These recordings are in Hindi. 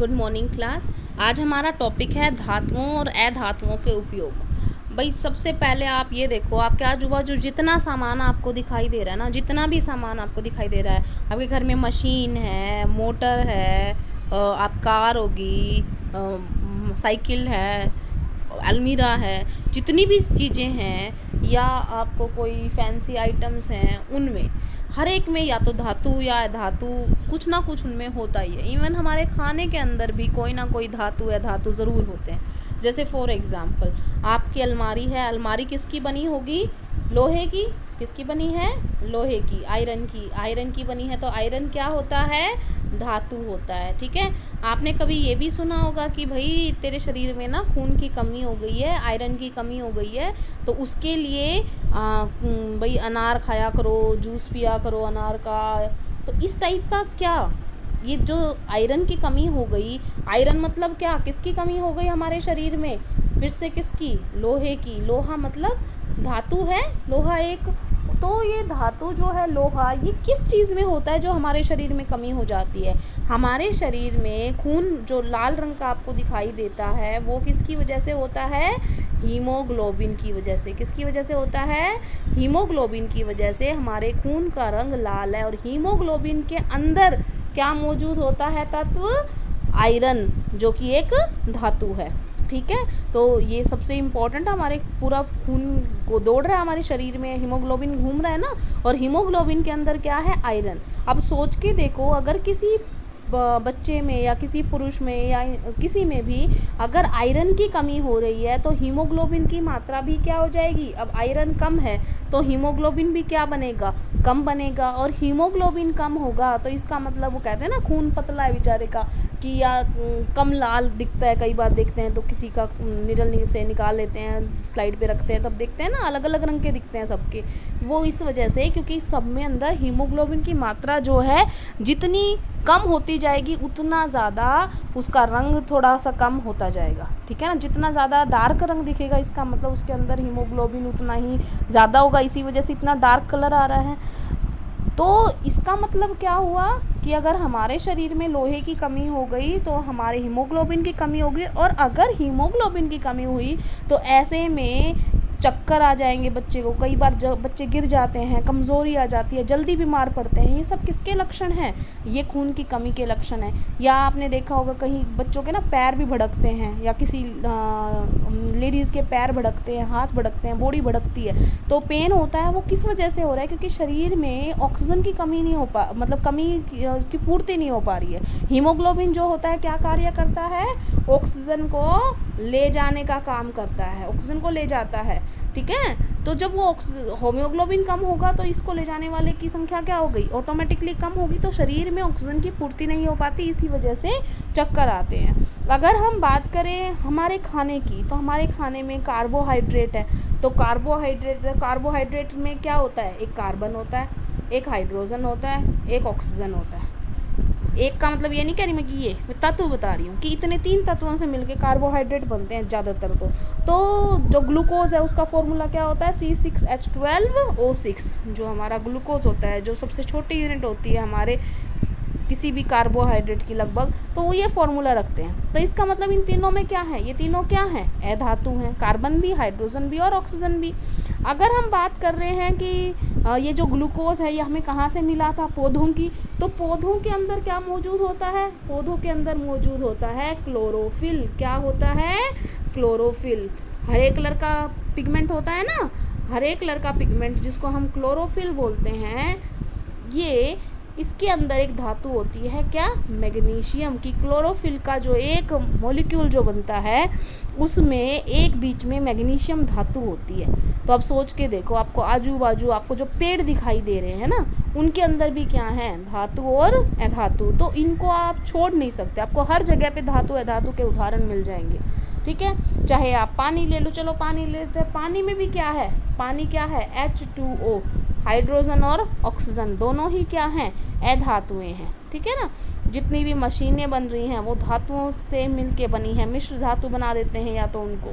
Good morning class. आज हमारा टॉपिक है धातुओं और अधातुओं के उपयोग। भाई सबसे पहले आप ये देखो, आपके आजू बाजू जितना सामान आपको दिखाई दे रहा है ना, जितना भी सामान आपको दिखाई दे रहा है, आपके घर में मशीन है, मोटर है, आप कार होगी, साइकिल है, अलमीरा है, जितनी भी चीज़ें हैं या आपको कोई फैंसी आइटम्स हैं, उनमें हर एक में या तो धातु या धातु कुछ ना कुछ उनमें होता ही है। इवन हमारे खाने के अंदर भी कोई ना कोई धातु या धातु ज़रूर होते हैं। जैसे फॉर एग्ज़ाम्पल आपकी अलमारी है, अलमारी किसकी बनी होगी? लोहे की। किसकी बनी है? लोहे की। आयरन की बनी है, तो आयरन क्या होता है? धातु होता है। ठीक है। आपने कभी ये भी सुना होगा कि भाई तेरे शरीर में ना खून की कमी हो गई है, आयरन की कमी हो गई है, तो उसके लिए भाई अनार खाया करो, जूस पिया करो अनार का। तो इस टाइप का क्या, ये जो आयरन की कमी हो गई, आयरन मतलब क्या, किसकी कमी हो गई हमारे शरीर में? फिर से किसकी? लोहे की। लोहा मतलब धातु है, लोहा एक। तो ये धातु जो है लोहा, ये किस चीज़ में होता है जो हमारे शरीर में कमी हो जाती है? हमारे शरीर में खून जो लाल रंग का आपको दिखाई देता है, वो किसकी वजह से होता है? हीमोग्लोबिन की वजह से। किसकी वजह से होता है? हीमोग्लोबिन की वजह से हमारे खून का रंग लाल है। और हीमोग्लोबिन के अंदर क्या मौजूद होता है तत्व? आयरन, जो कि एक धातु है। ठीक है। तो ये सबसे इम्पोर्टेंट, हमारे पूरा खून को दौड़ रहा है हमारे शरीर में, हीमोग्लोबिन घूम रहा है ना, और हीमोग्लोबिन के अंदर क्या है? आयरन। अब सोच के देखो, अगर किसी बच्चे में या किसी पुरुष में या किसी में भी अगर आयरन की कमी हो रही है, तो हीमोग्लोबिन की मात्रा भी क्या हो जाएगी? अब आयरन कम है तो हीमोग्लोबिन भी क्या बनेगा? कम बनेगा। और हीमोग्लोबिन कम होगा तो इसका मतलब, वो कहते हैं ना खून पतला है बेचारे का, कि या कम लाल दिखता है। कई बार देखते हैं तो किसी का निडल से निकाल लेते हैं, स्लाइड पे रखते हैं, तब देखते हैं ना अलग अलग रंग के दिखते हैं सबके। वो इस वजह से, क्योंकि सब में अंदर हीमोग्लोबिन की मात्रा जो है जितनी कम होती जाएगी उतना ज़्यादा उसका रंग थोड़ा सा कम होता जाएगा। ठीक है ना। जितना ज़्यादा डार्क रंग दिखेगा, इसका मतलब उसके अंदर हीमोग्लोबिन उतना ही ज़्यादा होगा, इसी वजह से इतना डार्क कलर आ रहा है। तो इसका मतलब क्या हुआ कि अगर हमारे शरीर में लोहे की कमी हो गई तो हमारे हीमोग्लोबिन की कमी होगी। और अगर हीमोग्लोबिन की कमी हुई तो ऐसे में चक्कर आ जाएंगे बच्चे को। कई बार जब बच्चे गिर जाते हैं, कमज़ोरी आ जाती है, जल्दी बीमार पड़ते हैं। ये सब किसके लक्षण हैं? ये खून की कमी के लक्षण हैं। या आपने देखा होगा कहीं बच्चों के ना पैर भी भड़कते हैं, या किसी लेडीज़ के पैर भड़कते हैं, हाथ भड़कते हैं, बॉडी भड़कती है, तो पेन होता है। वो किस वजह से हो रहा है? क्योंकि शरीर में ऑक्सीजन की कमी नहीं हो पा, मतलब कमी की पूर्ति नहीं हो पा रही है। हीमोग्लोबिन जो होता है क्या कार्य करता है? ऑक्सीजन को ले जाने का काम करता है, ऑक्सीजन को ले जाता है। ठीक है। तो जब वो हीमोग्लोबिन कम होगा तो इसको ले जाने वाले की संख्या क्या हो गई? ऑटोमेटिकली कम होगी। तो शरीर में ऑक्सीजन की पूर्ति नहीं हो पाती, इसी वजह से चक्कर आते हैं। अगर हम बात करें हमारे खाने की, तो हमारे खाने में कार्बोहाइड्रेट है। तो कार्बोहाइड्रेट में क्या होता है? एक कार्बन होता है, एक हाइड्रोजन होता है, एक ऑक्सीजन होता है। एक का मतलब ये नहीं कह रही मैं कि ये मैं तत्व बता रही हूँ कि इतने 3 तत्वों से मिलके कार्बोहाइड्रेट बनते हैं ज़्यादातर। तो जो ग्लूकोज है उसका फॉर्मूला क्या होता है? C6H12O6। जो हमारा ग्लूकोज होता है, जो सबसे छोटी यूनिट होती है हमारे किसी भी कार्बोहाइड्रेट की लगभग, तो वो ये फॉर्मूला रखते हैं। तो इसका मतलब इन तीनों में क्या है? ये तीनों क्या हैं? अधातु हैं। कार्बन भी, हाइड्रोजन भी और ऑक्सीजन भी। अगर हम बात कर रहे हैं कि ये जो ग्लूकोज है ये हमें कहाँ से मिला था? पौधों की। तो पौधों के अंदर क्या मौजूद होता है? पौधों के अंदर मौजूद होता है क्लोरोफिल। क्या होता है? क्लोरोफिल। हरे कलर का पिगमेंट होता है ना, हरे कलर का पिगमेंट जिसको हम क्लोरोफिल बोलते हैं, ये इसके अंदर एक धातु होती है क्या? मैग्नीशियम की। क्लोरोफिल का जो एक मॉलिक्यूल जो बनता है उसमें एक बीच में मैग्नीशियम धातु होती है। तो अब सोच के देखो, आपको आजू बाजू आपको जो पेड़ दिखाई दे रहे हैं ना, उनके अंदर भी क्या है? धातु और अधातु। तो इनको आप छोड़ नहीं सकते, आपको हर जगह पे धातु अधातु के उदाहरण मिल जाएंगे। ठीक है। चाहे आप पानी ले लो, चलो पानी ले लेते हैं। पानी में भी क्या है? पानी क्या है? H2O। हाइड्रोजन और ऑक्सीजन दोनों ही क्या हैं? अधातुएं हैं। ठीक है ना। जितनी भी मशीनें बन रही हैं वो धातुओं से मिलके बनी हैं, मिश्र धातु बना देते हैं या तो उनको।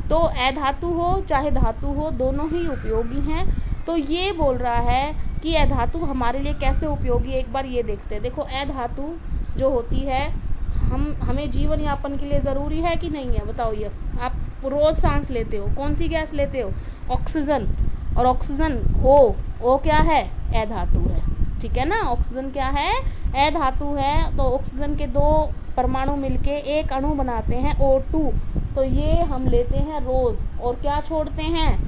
तो अधातु हो चाहे धातु हो, दोनों ही उपयोगी हैं। तो ये बोल रहा है कि अधातु हमारे लिए कैसे उपयोगी है, एक बार ये देखते हैं। देखो अधातु जो होती है हमें जीवन यापन के लिए ज़रूरी है कि नहीं है, बताओ। ये आप रोज़ सांस लेते हो, कौन सी गैस लेते हो? ऑक्सीजन। और ऑक्सीजन ओ क्या है? ए धातु है, ठीक है ना। ऑक्सीजन क्या है? ए धातु है। तो ऑक्सीजन के 2 परमाणु मिलके एक अणु बनाते हैं O2। तो ये हम लेते हैं रोज़, और क्या छोड़ते हैं?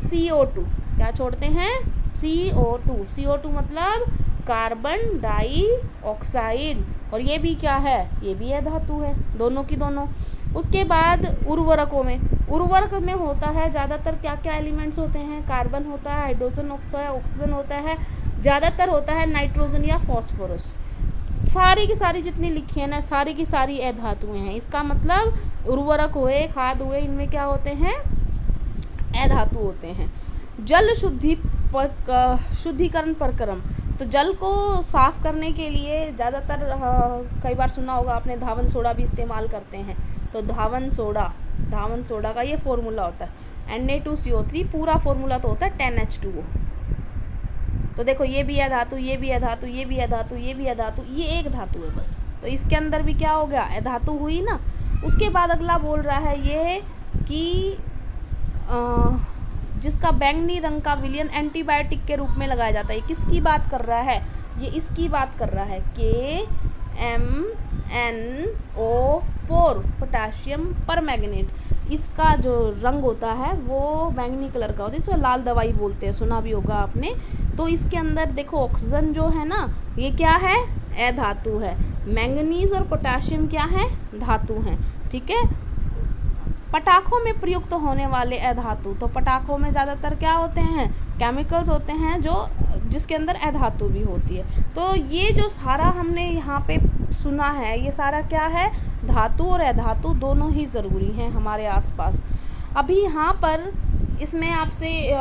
CO2। क्या छोड़ते हैं? CO2। CO2 मतलब कार्बन डाइऑक्साइड। और ये भी क्या है? ये भी है धातु है, दोनों की दोनों। उसके बाद उर्वरकों में होता है ज़्यादातर क्या क्या एलिमेंट्स होते हैं? कार्बन होता है, हाइड्रोजन होता है, ऑक्सीजन होता है, ज़्यादातर होता है नाइट्रोजन या फॉस्फोरस। सारी की सारी जितनी लिखी है ना, सारी की सारी अधातुएं हैं। इसका मतलब उर्वरक हुए, खाद हुए, इनमें क्या होते हैं? अधातु होते हैं। जल शुद्धिकरण प्रक्रम, तो जल को साफ़ करने के लिए ज़्यादातर कई बार सुना होगा आपने, धावन सोडा भी इस्तेमाल करते हैं। तो धावन सोडा का ये फॉर्मूला होता है Na2CO3, पूरा फॉर्मूला तो होता है 10H2O। तो देखो ये भी है धातु, ये भी है धातु, ये भी है धातु, ये भी है धातु, ये एक धातु है बस। तो इसके अंदर भी क्या हो गया? अधातु हुई ना। उसके बाद अगला बोल रहा है ये कि जिसका बैंगनी रंग का विलयन एंटीबायोटिक के रूप में लगाया जाता है। किसकी बात कर रहा है? ये इसकी बात कर रहा है, KMnO4, पोटाशियम परमैंगनेट। इसका जो रंग होता है वो बैंगनी कलर का होता है, इसको लाल दवाई बोलते हैं, सुना भी होगा आपने। तो इसके अंदर देखो ऑक्सीजन जो है ना, ये क्या है? अधातु है। मैंगनीज और पोटाशियम क्या है? धातु हैं, ठीक है। पटाखों में प्रयुक्त होने वाले अधातु, तो पटाखों में ज़्यादातर क्या होते हैं? केमिकल्स होते हैं जिसके अंदर अधातु भी होती है। तो ये जो सारा हमने यहाँ पे सुना है, ये सारा क्या है? धातु और अधातु दोनों ही ज़रूरी हैं हमारे आसपास। अभी यहाँ पर इसमें आपसे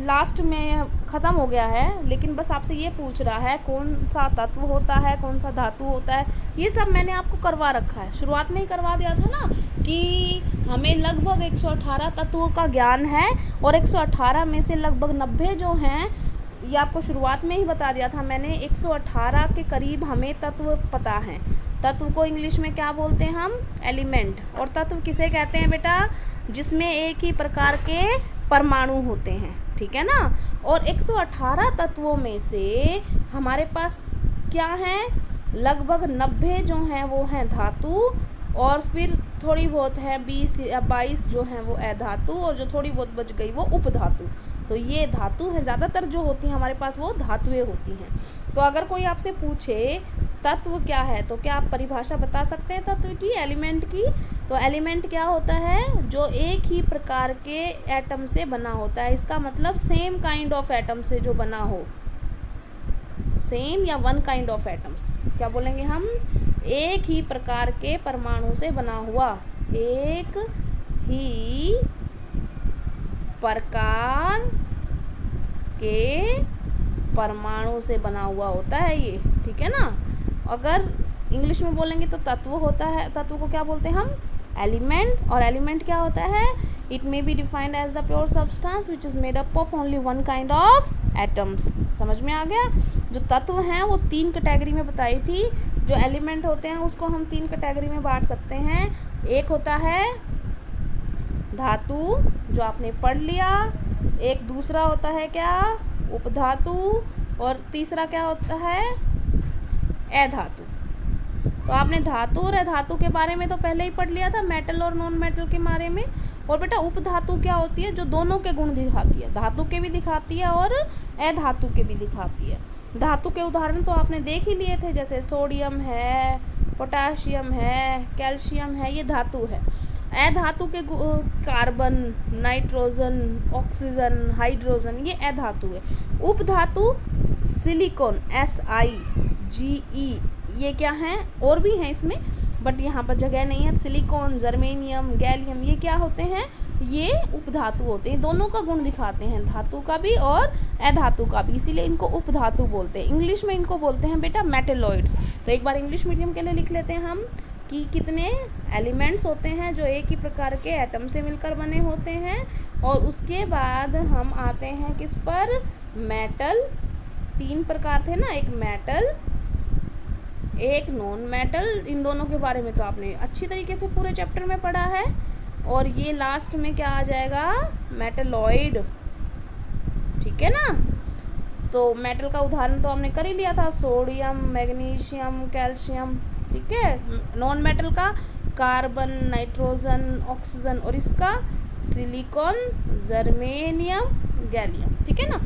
लास्ट में ख़त्म हो गया है, लेकिन बस आपसे ये पूछ रहा है कौन सा तत्व होता है, कौन सा धातु होता है। ये सब मैंने आपको करवा रखा है, शुरुआत में ही करवा दिया था ना कि हमें लगभग 118 तत्वों का ज्ञान है, और 118 में से लगभग 90 जो हैं, ये आपको शुरुआत में ही बता दिया था मैंने। 118 के करीब हमें तत्व पता है। तत्व को इंग्लिश में क्या बोलते हैं हम? एलिमेंट। और तत्व किसे कहते हैं बेटा? जिसमें एक ही प्रकार के परमाणु होते हैं, ठीक है ना। और 118 तत्वों में से हमारे पास क्या हैं? लगभग 90 जो हैं वो हैं धातु, और फिर थोड़ी बहुत है 20 या 22 जो हैं वो अधातु, और जो थोड़ी बहुत बच गई वो उपधातु। तो ये धातु हैं, ज़्यादातर जो होती हैं हमारे पास वो धातुएं होती हैं। तो अगर कोई आपसे पूछे तत्व क्या है, तो क्या आप परिभाषा बता सकते हैं तत्व की, एलिमेंट की? तो एलिमेंट क्या होता है? जो एक ही प्रकार के एटम से बना होता है। इसका मतलब सेम काइंड ऑफ एटम से जो बना हो, सेम या वन काइंड ऑफ एटम्स। क्या बोलेंगे हम? एक ही प्रकार के परमाणु से बना हुआ, एक ही प्रकार के परमाणु से बना हुआ होता है ये, ठीक है ना। अगर इंग्लिश में बोलेंगे तो तत्व होता है, तत्व को क्या बोलते हैं हम? एलिमेंट। और एलिमेंट क्या होता है? It may be defined as the pure substance which is made up of only one kind of atoms. समझ में आ गया? जो तत्व हैं वो 3 कैटेगरी में बताई थी। जो एलिमेंट होते हैं उसको हम 3 कैटेगरी में बांट सकते हैं। एक होता है धातु, जो आपने पढ़ लिया। एक दूसरा होता है क्या? उपधातु। और तीसरा क्या होता है? अधातु। तो आपने धातु और अधातु के बारे में तो पहले ही पढ़ लिया था, मेटल और नॉन मेटल के बारे में। और बेटा उपधातु क्या होती है? जो दोनों के गुण दिखाती है, धातु के भी दिखाती है और अधातु के भी दिखाती है। धातु के उदाहरण तो आपने देख ही लिए थे, जैसे सोडियम है, पोटाशियम है, कैल्शियम है, ये धातु है। अधातु के कार्बन, नाइट्रोजन, ऑक्सीजन, हाइड्रोजन, ये अधातु है। उपधातु सिलिकॉन, SiGe, ये क्या हैं? और भी हैं इसमें, बट यहाँ पर जगह नहीं है। सिलिकॉन, जर्मेनियम, गैलियम, ये क्या होते हैं? ये उपधातु होते हैं। दोनों का गुण दिखाते हैं, धातु का भी और अधातु का भी, इसीलिए इनको उपधातु बोलते हैं। इंग्लिश में इनको बोलते हैं बेटा मेटेलॉइड्स। तो एक बार इंग्लिश मीडियम के लिए लिख लेते हैं हम कि कितने एलिमेंट्स होते हैं जो एक ही प्रकार के एटम से मिलकर बने होते हैं। और उसके बाद हम आते हैं किस पर? मेटल। 3 प्रकार थे ना, एक मेटल, एक नॉन मेटल। इन दोनों के बारे में तो आपने अच्छी तरीके से पूरे चैप्टर में पढ़ा है। और ये लास्ट में क्या आ जाएगा, मेटलॉइड, ठीक है ना। तो मेटल का उदाहरण तो हमने कर ही लिया था, सोडियम, मैग्नीशियम, कैल्शियम, ठीक है। नॉन मेटल का कार्बन, नाइट्रोजन, ऑक्सीजन, और इसका सिलिकॉन, जर्मेनियम, गैलियम, ठीक है ना।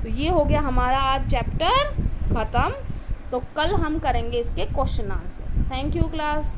तो ये हो गया हमारा आज चैप्टर ख़त्म। तो कल हम करेंगे इसके question answer. Thank you class.